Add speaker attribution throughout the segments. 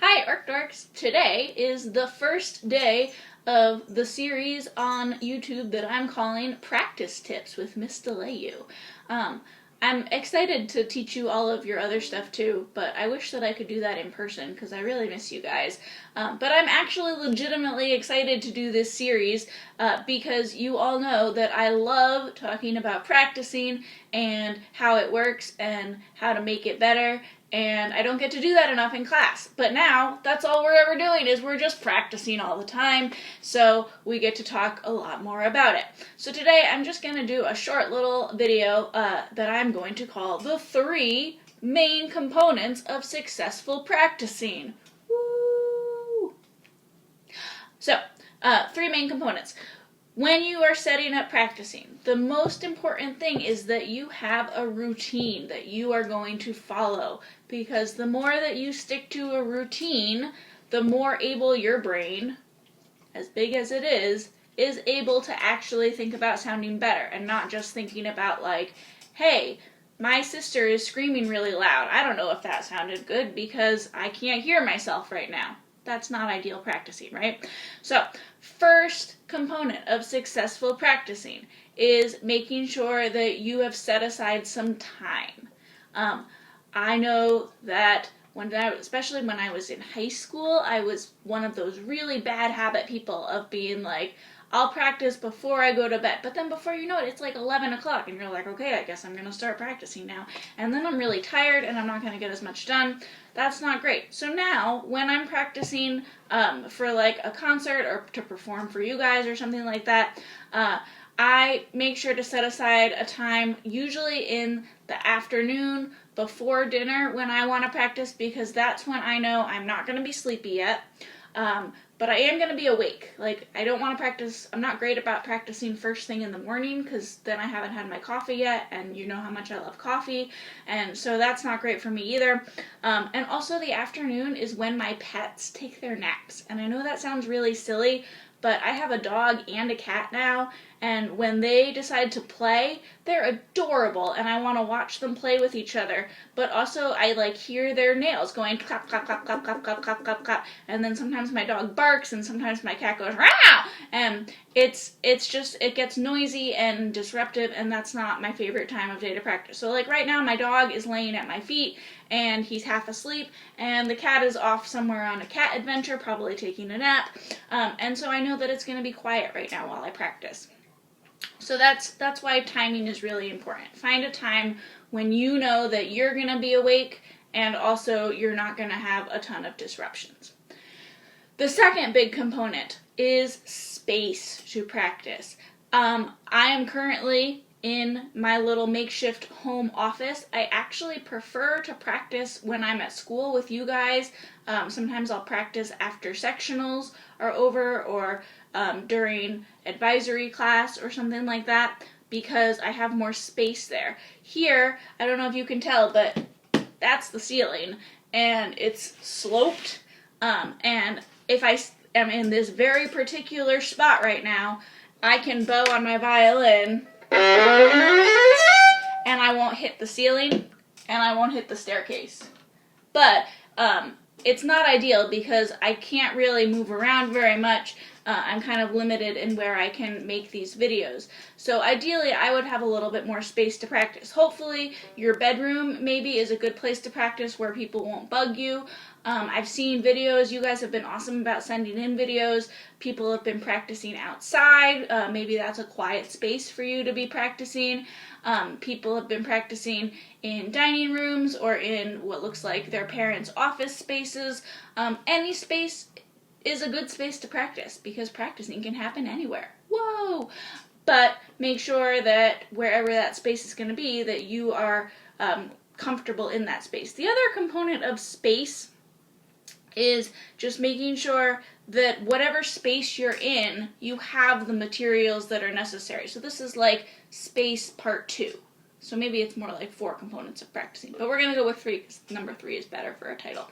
Speaker 1: Hi, Orc Dorks! Today is the first day of the series on YouTube that I'm calling Practice Tips with Miss Leeuw. I'm excited to teach you all of your other stuff too, but I wish that I could do that in person because I really miss you guys. But I'm actually legitimately excited to do this series because you all know that I love talking about practicing and how it works and how to make it better, and I don't get to do that enough in class. But now, that's all we're ever doing is we're just practicing all the time, so we get to talk a lot more about it. So today I'm just going to do a short little video that I'm going to call the 3 main components of successful practicing. Woo! So, 3 main components. When you are setting up practicing, the most important thing is that you have a routine that you are going to follow, because the more that you stick to a routine, the more able your brain, as big as it is able to actually think about sounding better and not just thinking about like, hey, my sister is screaming really loud. I don't know if that sounded good because I can't hear myself right now. That's not ideal practicing, right? So, first component of successful practicing is making sure that you have set aside some time. I know that especially when I was in high school, I was one of those really bad habit people of being like, I'll practice before I go to bed. But then before you know it, it's like 11 o'clock and you're like, okay, I guess I'm going to start practicing now. And then I'm really tired and I'm not going to get as much done. That's not great. So now when I'm practicing for like a concert or to perform for you guys or something like that, I make sure to set aside a time, usually in the afternoon before dinner when I want to practice, because that's when I know I'm not going to be sleepy yet. But I am going to be awake. Like, I don't want to practice. I'm not great about practicing first thing in the morning because then I haven't had my coffee yet, and you know how much I love coffee, and so that's not great for me either. And also the afternoon is when my pets take their naps, and I know that sounds really silly, but I have a dog and a cat now, and when they decide to play, they're adorable, and I want to watch them play with each other, but also I like hear their nails going clap, clap, clap, clap, clap, clap, clap, clap, clap, and then sometimes my dog barks, and sometimes my cat goes, rah! And it gets noisy and disruptive, and that's not my favorite time of day to practice. So like right now, my dog is laying at my feet, and he's half asleep, and the cat is off somewhere on a cat adventure, probably taking a nap, and so I know that it's going to be quiet right now while I practice. So that's why timing is really important. Find a time when you know that you're going to be awake and also you're not going to have a ton of disruptions. The second big component is space to practice. I am currently in my little makeshift home office. I actually prefer to practice when I'm at school with you guys. Sometimes I'll practice after sectionals are over or during advisory class or something like that because I have more space there. Here, I don't know if you can tell, but that's the ceiling and it's sloped, and if I am in this very particular spot right now, I can bow on my violin and I won't hit the ceiling and I won't hit the staircase. But it's not ideal because I can't really move around very much. I'm kind of limited in where I can make these videos. So ideally, I would have a little bit more space to practice. Hopefully, your bedroom maybe is a good place to practice where people won't bug you. I've seen videos. You guys have been awesome about sending in videos. People have been practicing outside. Maybe that's a quiet space for you to be practicing. People have been practicing in dining rooms or in what looks like their parents' office spaces. Any space is a good space to practice because practicing can happen anywhere. Whoa! But make sure that wherever that space is going to be, that you are comfortable in that space. The other component of space is just making sure that whatever space you're in, you have the materials that are necessary. So this is like space part 2. So maybe it's more like 4 components of practicing. But we're going to go with 3 because number 3 is better for a title.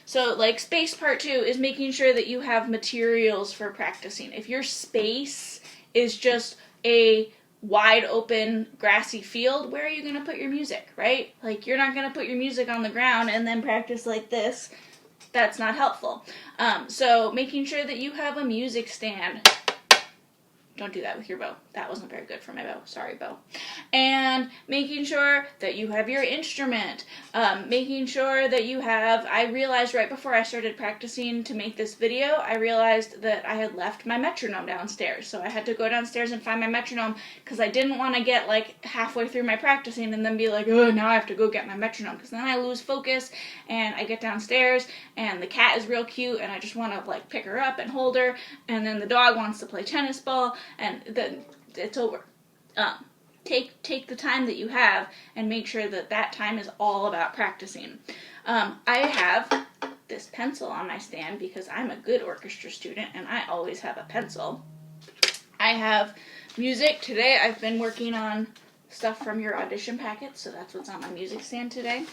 Speaker 1: So like space part 2 is making sure that you have materials for practicing. If your space is just a wide open grassy field, where are you going to put your music, right? Like you're not going to put your music on the ground and then practice like this. that's not helpful. So making sure that you have a music stand. Don't do that with your bow. That wasn't very good for my bow. Sorry, bow. And making sure that you have your instrument. Making sure that you have... I realized right before I started practicing to make this video, I realized that I had left my metronome downstairs. So I had to go downstairs and find my metronome because I didn't want to get like halfway through my practicing and then be like, oh, now I have to go get my metronome, because then I lose focus and I get downstairs and the cat is real cute and I just want to like pick her up and hold her, and then the dog wants to play tennis ball, and then it's over. Take the time that you have and make sure that that time is all about practicing. I have this pencil on my stand because I'm a good orchestra student and I always have a pencil. I have music. Today I've been working on stuff from your audition packet, so that's what's on my music stand today.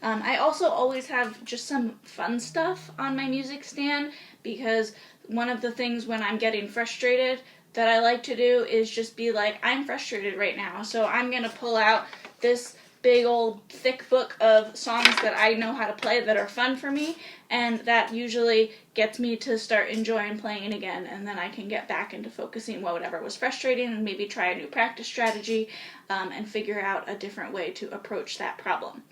Speaker 1: I also always have just some fun stuff on my music stand, because one of the things when I'm getting frustrated that I like to do is just be like, I'm frustrated right now, so I'm going to pull out this big old thick book of songs that I know how to play that are fun for me, and that usually gets me to start enjoying playing again, and then I can get back into focusing whatever was frustrating and maybe try a new practice strategy and figure out a different way to approach that problem.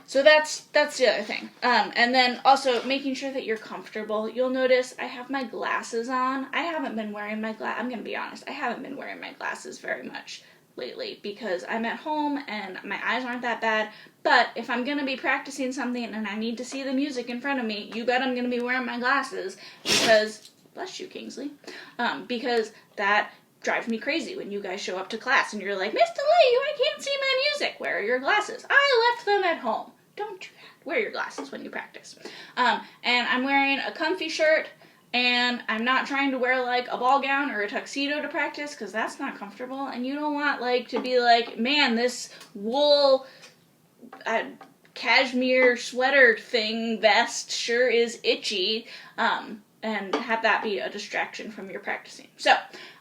Speaker 1: So that's the other thing. And then also making sure that you're comfortable. You'll notice I have my glasses on. I haven't been wearing my I'm going to be honest, I haven't been wearing my glasses very much lately because I'm at home and my eyes aren't that bad. But if I'm going to be practicing something and I need to see the music in front of me, you bet I'm going to be wearing my glasses because, bless you, Kingsley, because that drives me crazy when you guys show up to class and you're like, Mr. Leeuw, I can't see my music. Where are your glasses? I left them at home. Don't do that. Wear your glasses when you practice. And I'm wearing a comfy shirt, and I'm not trying to wear like a ball gown or a tuxedo to practice because that's not comfortable, and you don't want like to be like, man, this wool cashmere sweater thing vest sure is itchy, and have that be a distraction from your practicing. So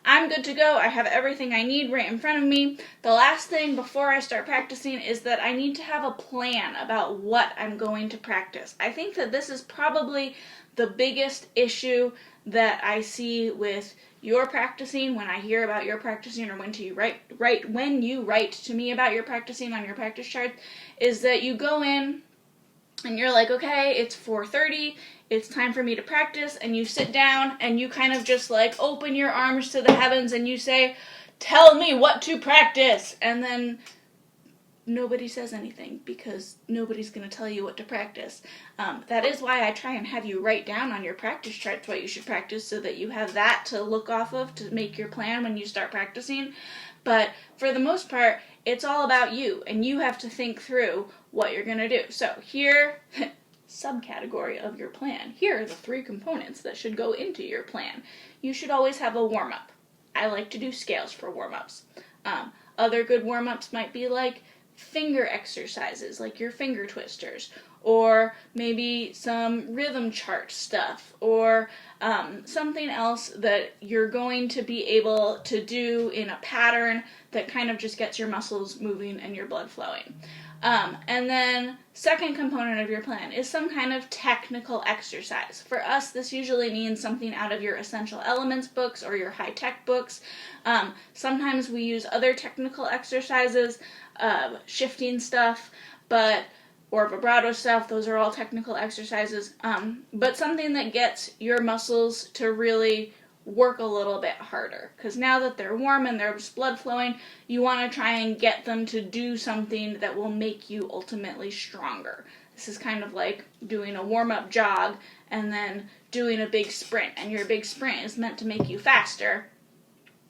Speaker 1: I'm good to go. I have everything I need right in front of me. The last thing before I start practicing is that I need to have a plan about what I'm going to practice. I think that this is probably the biggest issue that I see with your practicing when I hear about your practicing, or when you write to me about your practicing on your practice chart, is that you go in and you're like, okay, it's 4:30, it's time for me to practice, and you sit down and you kind of just like open your arms to the heavens and you say, tell me what to practice, and then nobody says anything because nobody's going to tell you what to practice. That is why I try and have you write down on your practice charts what you should practice, so that you have that to look off of to make your plan when you start practicing. But for the most part, it's all about you, and you have to think through what you're going to do. So here, subcategory of your plan. Here are the 3 components that should go into your plan. You should always have a warm-up. I like to do scales for warm-ups. Other good warm-ups might be like finger exercises, like your finger twisters, or maybe some rhythm chart stuff, or something else that you're going to be able to do in a pattern that kind of just gets your muscles moving and your blood flowing. And then second component of your plan is some kind of technical exercise. For us, this usually means something out of your Essential Elements books or your high-tech books. Sometimes we use other technical exercises, shifting stuff, or vibrato stuff. Those are all technical exercises. But something that gets your muscles to really work a little bit harder, because now that they're warm and there's blood flowing, you want to try and get them to do something that will make you ultimately stronger. This is kind of like doing a warm-up jog and then doing a big sprint, and your big sprint is meant to make you faster,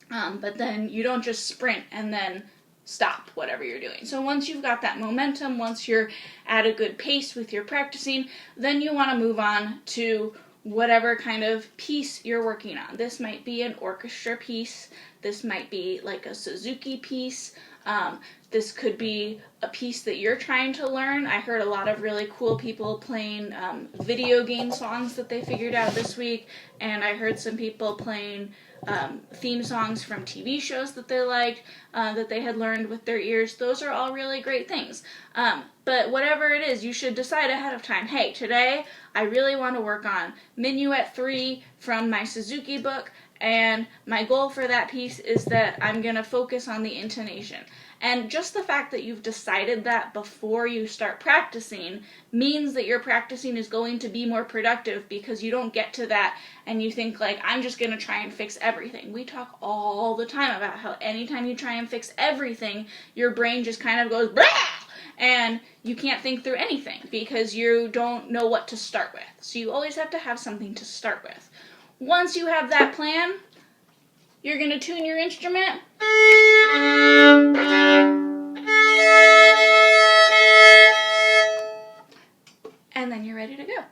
Speaker 1: but then you don't just sprint and then stop whatever you're doing. So once you've got that momentum, once you're at a good pace with your practicing, then you want to move on to whatever kind of piece you're working on. This might be an orchestra piece. This might be like a Suzuki piece. This could be a piece that you're trying to learn. I heard a lot of really cool people playing video game songs that they figured out this week, and I heard some people playing theme songs from TV shows that they liked, that they had learned with their ears. Those are all really great things. But whatever it is, you should decide ahead of time, hey, today I really want to work on Minuet 3 from my Suzuki book, and my goal for that piece is that I'm going to focus on the intonation. And just the fact that you've decided that before you start practicing means that your practicing is going to be more productive, because you don't get to that and you think like, I'm just going to try and fix everything. We talk all the time about how anytime you try and fix everything, your brain just kind of goes, blah! And you can't think through anything because you don't know what to start with. So you always have to have something to start with. Once you have that plan, you're going to tune your instrument. And then you're ready to go.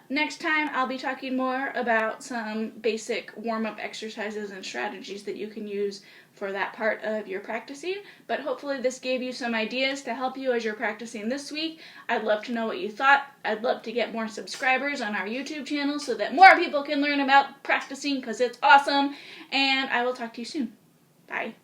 Speaker 1: Next time, I'll be talking more about some basic warm-up exercises and strategies that you can use for that part of your practicing. But hopefully this gave you some ideas to help you as you're practicing this week. I'd love to know what you thought. I'd love to get more subscribers on our YouTube channel so that more people can learn about practicing, because it's awesome. And I will talk to you soon. Bye.